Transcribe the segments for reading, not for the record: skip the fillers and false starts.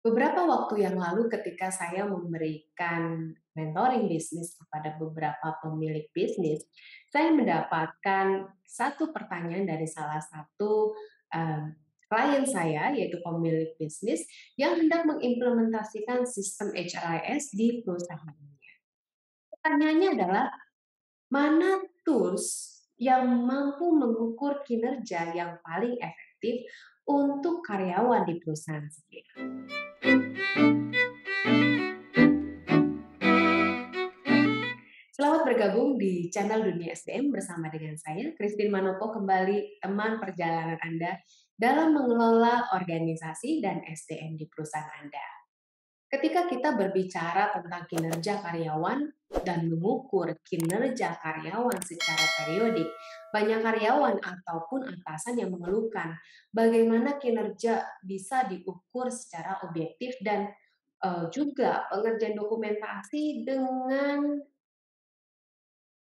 Beberapa waktu yang lalu ketika saya memberikan mentoring bisnis kepada beberapa pemilik bisnis, saya mendapatkan satu pertanyaan dari salah satu klien saya, yaitu pemilik bisnis yang hendak mengimplementasikan sistem HRIS di perusahaannya. Pertanyaannya adalah, mana tools yang mampu mengukur kinerja yang paling efektif untuk karyawan di perusahaan sendiri? Selamat bergabung di channel Dunia SDM bersama dengan saya, Christine Manopo, kembali teman perjalanan Anda dalam mengelola organisasi dan SDM di perusahaan Anda. Ketika kita berbicara tentang kinerja karyawan dan mengukur kinerja karyawan secara periodik, banyak karyawan ataupun atasan yang mengeluhkan bagaimana kinerja bisa diukur secara objektif dan juga pengerjaan dokumentasi dengan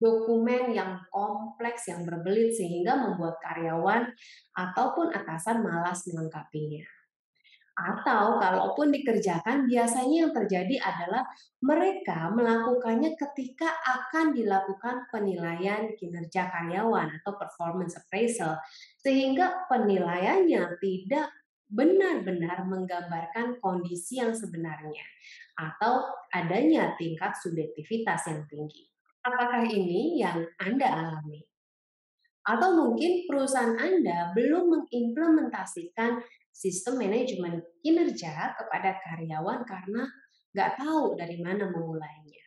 dokumen yang kompleks, yang berbelit sehingga membuat karyawan ataupun atasan malas melengkapinya. Atau kalaupun dikerjakan, biasanya yang terjadi adalah mereka melakukannya ketika akan dilakukan penilaian kinerja karyawan atau performance appraisal, sehingga penilaiannya tidak benar-benar menggambarkan kondisi yang sebenarnya atau adanya tingkat subjektivitas yang tinggi. Apakah ini yang Anda alami? Atau mungkin perusahaan Anda belum mengimplementasikan sistem manajemen kinerja kepada karyawan karena nggak tahu dari mana memulainya.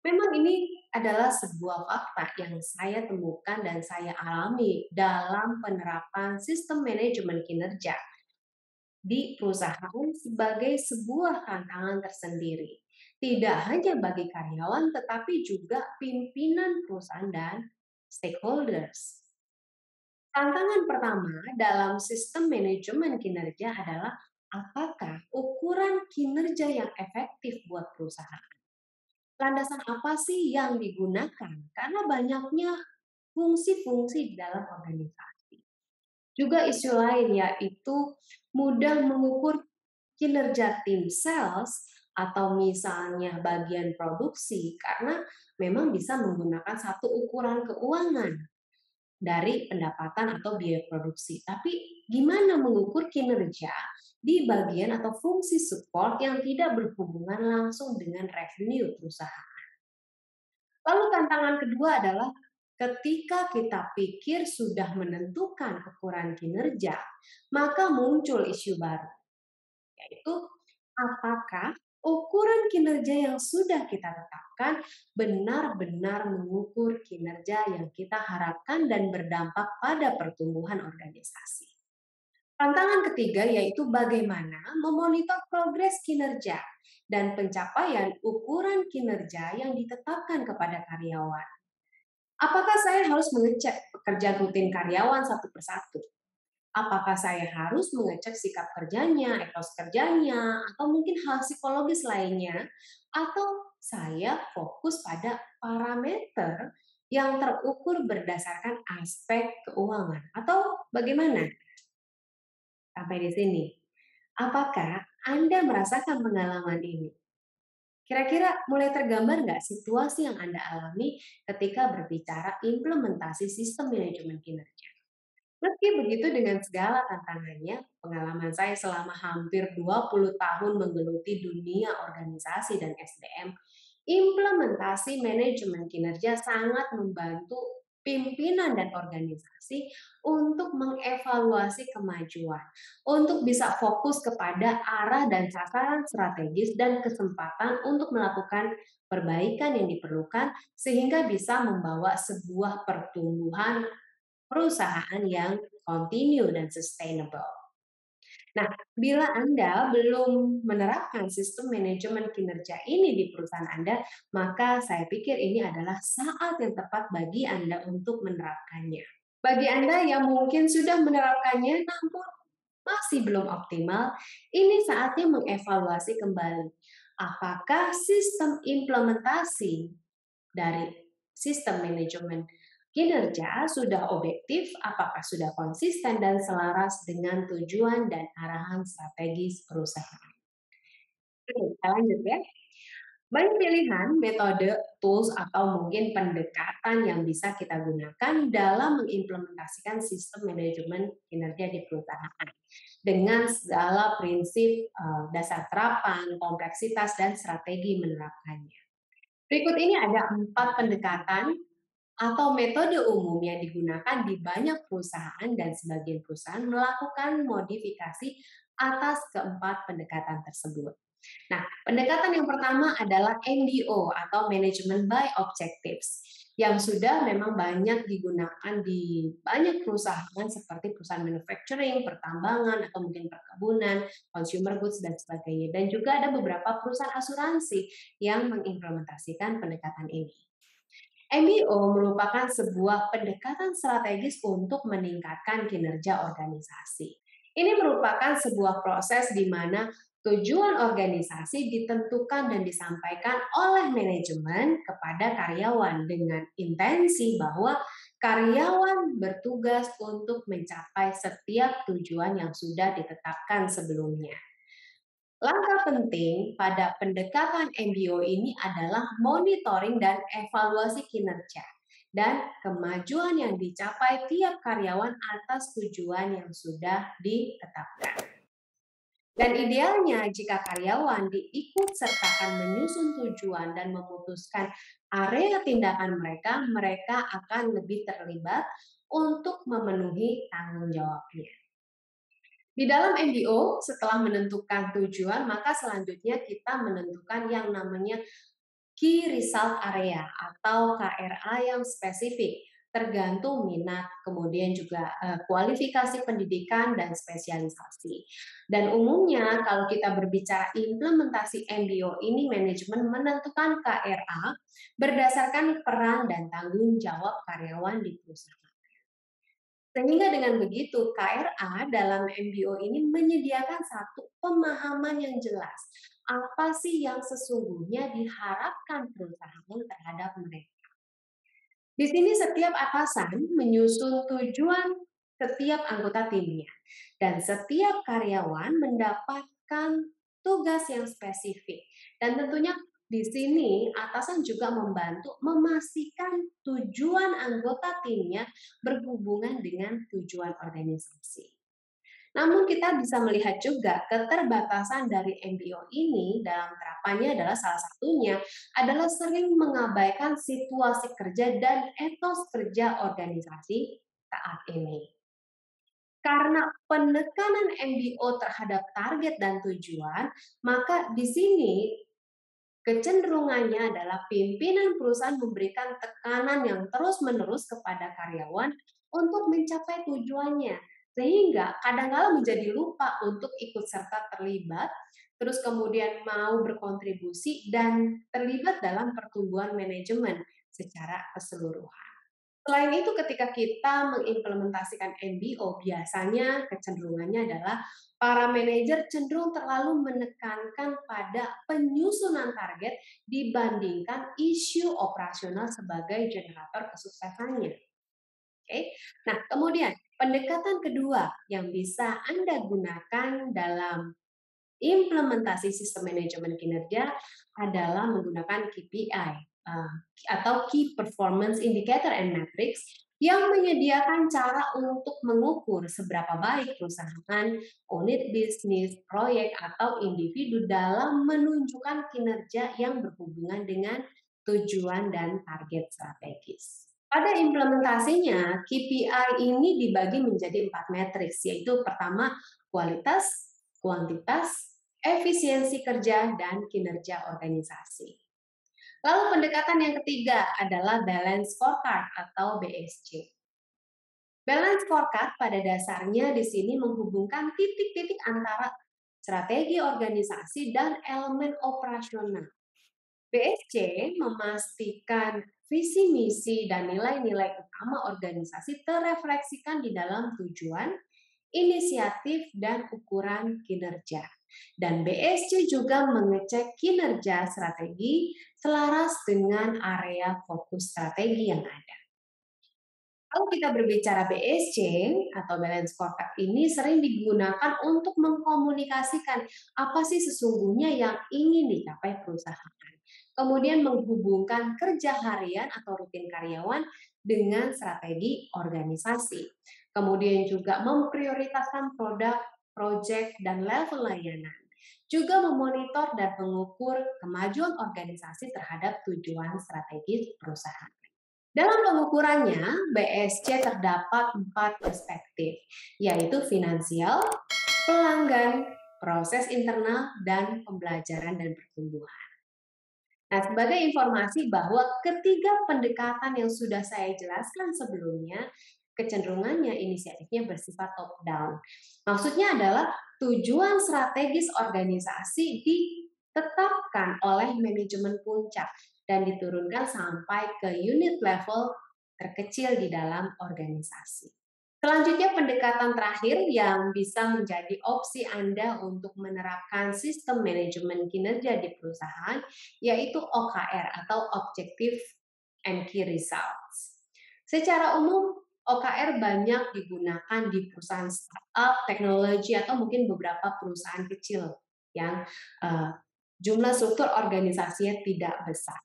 Memang ini adalah sebuah fakta yang saya temukan dan saya alami dalam penerapan sistem manajemen kinerja di perusahaan sebagai sebuah tantangan tersendiri. Tidak hanya bagi karyawan, tetapi juga pimpinan perusahaan dan stakeholders. Tantangan pertama dalam sistem manajemen kinerja adalah apakah ukuran kinerja yang efektif buat perusahaan. Landasan apa sih yang digunakan? Karena banyaknya fungsi-fungsi di dalam organisasi. Juga isu lain yaitu mudah mengukur kinerja tim sales atau misalnya bagian produksi karena memang bisa menggunakan satu ukuran keuangan dari pendapatan atau biaya produksi. Tapi gimana mengukur kinerja di bagian atau fungsi support yang tidak berhubungan langsung dengan revenue perusahaan? Lalu tantangan kedua adalah ketika kita pikir sudah menentukan ukuran kinerja, maka muncul isu baru, yaitu apakah ukuran kinerja yang sudah kita tetapkan benar-benar mengukur kinerja yang kita harapkan dan berdampak pada pertumbuhan organisasi. Tantangan ketiga yaitu bagaimana memonitor progres kinerja dan pencapaian ukuran kinerja yang ditetapkan kepada karyawan. Apakah saya harus mengecek pekerjaan rutin karyawan satu persatu? Apakah saya harus mengecek sikap kerjanya, etos kerjanya, atau mungkin hal psikologis lainnya? Atau saya fokus pada parameter yang terukur berdasarkan aspek keuangan? Atau bagaimana? Sampai di sini. Apakah Anda merasakan pengalaman ini? Kira-kira mulai tergambar nggak situasi yang Anda alami ketika berbicara implementasi sistem manajemen kinerja? Meski begitu dengan segala tantangannya, pengalaman saya selama hampir 20 tahun menggeluti dunia organisasi dan SDM, implementasi manajemen kinerja sangat membantu pimpinan dan organisasi untuk mengevaluasi kemajuan, untuk bisa fokus kepada arah dan sasaran strategis dan kesempatan untuk melakukan perbaikan yang diperlukan sehingga bisa membawa sebuah pertumbuhan perusahaan yang continue dan sustainable. Nah, bila Anda belum menerapkan sistem manajemen kinerja ini di perusahaan Anda, maka saya pikir ini adalah saat yang tepat bagi Anda untuk menerapkannya. Bagi Anda yang mungkin sudah menerapkannya namun masih belum optimal, ini saatnya mengevaluasi kembali apakah sistem implementasi dari sistem manajemen Kinerja sudah objektif, apakah sudah konsisten dan selaras dengan tujuan dan arahan strategis perusahaan. Oke, kita lanjut ya. Banyak pilihan, metode, tools, atau mungkin pendekatan yang bisa kita gunakan dalam mengimplementasikan sistem manajemen kinerja di perusahaan dengan segala prinsip dasar terapan, kompleksitas, dan strategi menerapkannya. Berikut ini ada 4 pendekatan atau metode umum yang digunakan di banyak perusahaan dan sebagian perusahaan melakukan modifikasi atas keempat pendekatan tersebut. Nah, pendekatan yang pertama adalah MBO atau Management by Objectives yang sudah memang banyak digunakan di banyak perusahaan seperti perusahaan manufacturing, pertambangan, atau mungkin perkebunan, consumer goods, dan sebagainya. Dan juga ada beberapa perusahaan asuransi yang mengimplementasikan pendekatan ini. MBO merupakan sebuah pendekatan strategis untuk meningkatkan kinerja organisasi. Ini merupakan sebuah proses di mana tujuan organisasi ditentukan dan disampaikan oleh manajemen kepada karyawan dengan intensi bahwa karyawan bertugas untuk mencapai setiap tujuan yang sudah ditetapkan sebelumnya. Langkah penting pada pendekatan MBO ini adalah monitoring dan evaluasi kinerja dan kemajuan yang dicapai tiap karyawan atas tujuan yang sudah ditetapkan. Dan idealnya jika karyawan diikut sertakan menyusun tujuan dan memutuskan area tindakan mereka, mereka akan lebih terlibat untuk memenuhi tanggung jawabnya. Di dalam MBO, setelah menentukan tujuan, maka selanjutnya kita menentukan yang namanya Key Result Area atau KRA yang spesifik, tergantung minat, kemudian juga kualifikasi pendidikan dan spesialisasi. Dan umumnya kalau kita berbicara implementasi MBO ini, manajemen menentukan KRA berdasarkan peran dan tanggung jawab karyawan di perusahaan. Sehingga dengan begitu, KRA dalam MBO ini menyediakan satu pemahaman yang jelas. Apa sih yang sesungguhnya diharapkan perusahaan terhadap mereka? Di sini setiap atasan menyusun tujuan setiap anggota timnya. Dan setiap karyawan mendapatkan tugas yang spesifik. Dan tentunya di sini atasan juga membantu memastikan tujuan anggota timnya berhubungan dengan tujuan organisasi. Namun kita bisa melihat juga keterbatasan dari MBO ini dalam terapannya adalah salah satunya adalah sering mengabaikan situasi kerja dan etos kerja organisasi saat ini. Karena penekanan MBO terhadap target dan tujuan, maka di sini kecenderungannya adalah pimpinan perusahaan memberikan tekanan yang terus-menerus kepada karyawan untuk mencapai tujuannya. Sehingga kadang-kala menjadi lupa untuk ikut serta terlibat, terus kemudian mau berkontribusi dan terlibat dalam pertumbuhan manajemen secara keseluruhan. Selain itu ketika kita mengimplementasikan MBO, biasanya kecenderungannya adalah para manajer cenderung terlalu menekankan pada penyusunan target dibandingkan isu operasional sebagai generator kesuksesannya. Oke. Nah, kemudian pendekatan kedua yang bisa Anda gunakan dalam implementasi sistem manajemen kinerja adalah menggunakan KPI atau Key Performance Indicator and Metrics yang menyediakan cara untuk mengukur seberapa baik perusahaan, unit bisnis, proyek, atau individu dalam menunjukkan kinerja yang berhubungan dengan tujuan dan target strategis. Pada implementasinya, KPI ini dibagi menjadi 4 matriks, yaitu pertama kualitas, kuantitas, efisiensi kerja, dan kinerja organisasi. Lalu pendekatan yang ketiga adalah Balance Scorecard atau BSC. Balance Scorecard pada dasarnya di sini menghubungkan titik-titik antara strategi organisasi dan elemen operasional. BSC memastikan visi misi dan nilai-nilai utama organisasi terrefleksikan di dalam tujuan, inisiatif, dan ukuran kinerja. Dan BSC juga mengecek kinerja strategi selaras dengan area fokus strategi yang ada. Kalau kita berbicara BSC atau balance scorecard ini sering digunakan untuk mengkomunikasikan apa sih sesungguhnya yang ingin dicapai perusahaan. Kemudian menghubungkan kerja harian atau rutin karyawan dengan strategi organisasi. Kemudian juga memprioritaskan produk, proyek, dan level layanan. Juga memonitor dan mengukur kemajuan organisasi terhadap tujuan strategis perusahaan. Dalam pengukurannya, BSC terdapat 4 perspektif, yaitu finansial, pelanggan, proses internal, dan pembelajaran dan pertumbuhan. Nah, sebagai informasi bahwa ketiga pendekatan yang sudah saya jelaskan sebelumnya, kecenderungannya inisiatifnya bersifat top down. Maksudnya adalah tujuan strategis organisasi ditetapkan oleh manajemen puncak dan diturunkan sampai ke unit level terkecil di dalam organisasi. Selanjutnya pendekatan terakhir yang bisa menjadi opsi Anda untuk menerapkan sistem manajemen kinerja di perusahaan, yaitu OKR atau Objective and Key Results. Secara umum, OKR banyak digunakan di perusahaan startup, teknologi, atau mungkin beberapa perusahaan kecil yang jumlah struktur organisasinya tidak besar.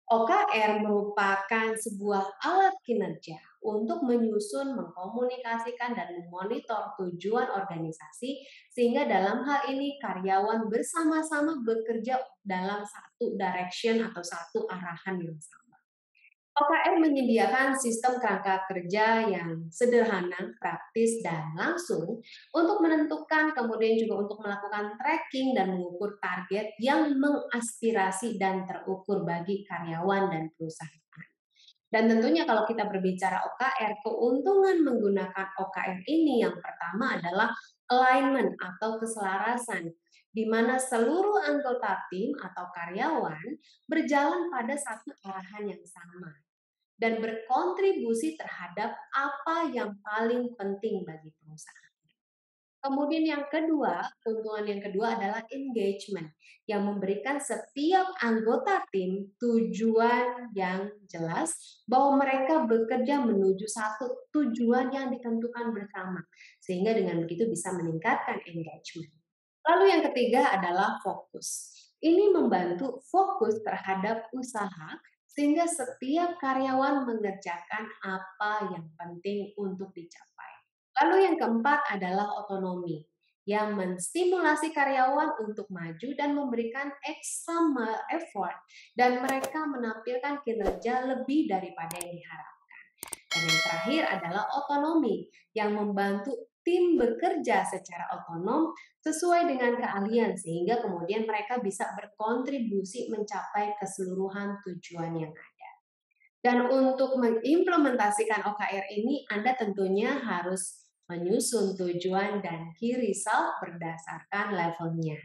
OKR merupakan sebuah alat kinerja untuk menyusun, mengkomunikasikan, dan memonitor tujuan organisasi, sehingga dalam hal ini karyawan bersama-sama bekerja dalam satu direction atau satu arahan yang sama. OKR menyediakan sistem kerangka kerja yang sederhana, praktis, dan langsung untuk menentukan, kemudian juga untuk melakukan tracking dan mengukur target yang mengaspirasi dan terukur bagi karyawan dan perusahaan. Dan tentunya kalau kita berbicara OKR, keuntungan menggunakan OKR ini yang pertama adalah alignment atau keselarasan, di mana seluruh anggota tim atau karyawan berjalan pada satu arahan yang sama dan berkontribusi terhadap apa yang paling penting bagi perusahaan. Kemudian yang kedua, keuntungan yang kedua adalah engagement, yang memberikan setiap anggota tim tujuan yang jelas bahwa mereka bekerja menuju satu tujuan yang ditentukan bersama, sehingga dengan begitu bisa meningkatkan engagement. Lalu yang ketiga adalah fokus. Ini membantu fokus terhadap usaha sehingga setiap karyawan mengerjakan apa yang penting untuk dicapai. Lalu yang keempat adalah otonomi, yang menstimulasi karyawan untuk maju dan memberikan extra effort dan mereka menampilkan kinerja lebih daripada yang diharapkan. Dan yang terakhir adalah otonomi, yang membantu tim bekerja secara otonom sesuai dengan keahlian sehingga kemudian mereka bisa berkontribusi mencapai keseluruhan tujuan yang ada. Dan untuk mengimplementasikan OKR ini, Anda tentunya harus menyusun tujuan dan key result berdasarkan levelnya.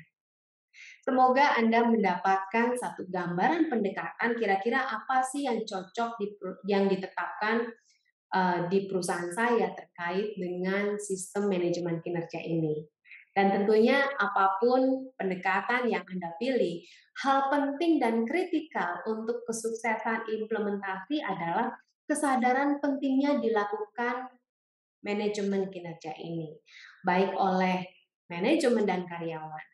Semoga Anda mendapatkan satu gambaran pendekatan kira-kira apa sih yang cocok yang ditetapkan di perusahaan saya terkait dengan sistem manajemen kinerja ini. Dan tentunya apapun pendekatan yang Anda pilih, hal penting dan kritikal untuk kesuksesan implementasi adalah kesadaran pentingnya dilakukan manajemen kinerja ini, baik oleh manajemen dan karyawan.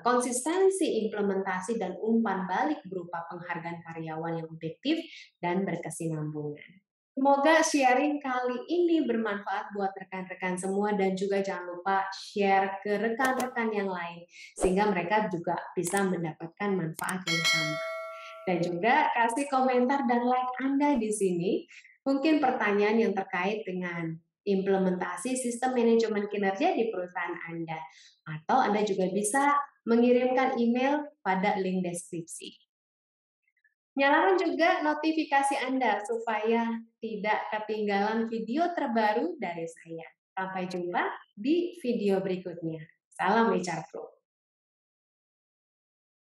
Konsistensi implementasi dan umpan balik berupa penghargaan karyawan yang objektif dan berkesinambungan. Semoga sharing kali ini bermanfaat buat rekan-rekan semua dan juga jangan lupa share ke rekan-rekan yang lain sehingga mereka juga bisa mendapatkan manfaat yang sama. Dan juga kasih komentar dan like Anda di sini. Mungkin pertanyaan yang terkait dengan implementasi sistem manajemen kinerja di perusahaan Anda. Atau Anda juga bisa mengirimkan email pada link deskripsi. Nyalakan juga notifikasi Anda supaya tidak ketinggalan video terbaru dari saya. Sampai jumpa di video berikutnya. Salam HR Pro.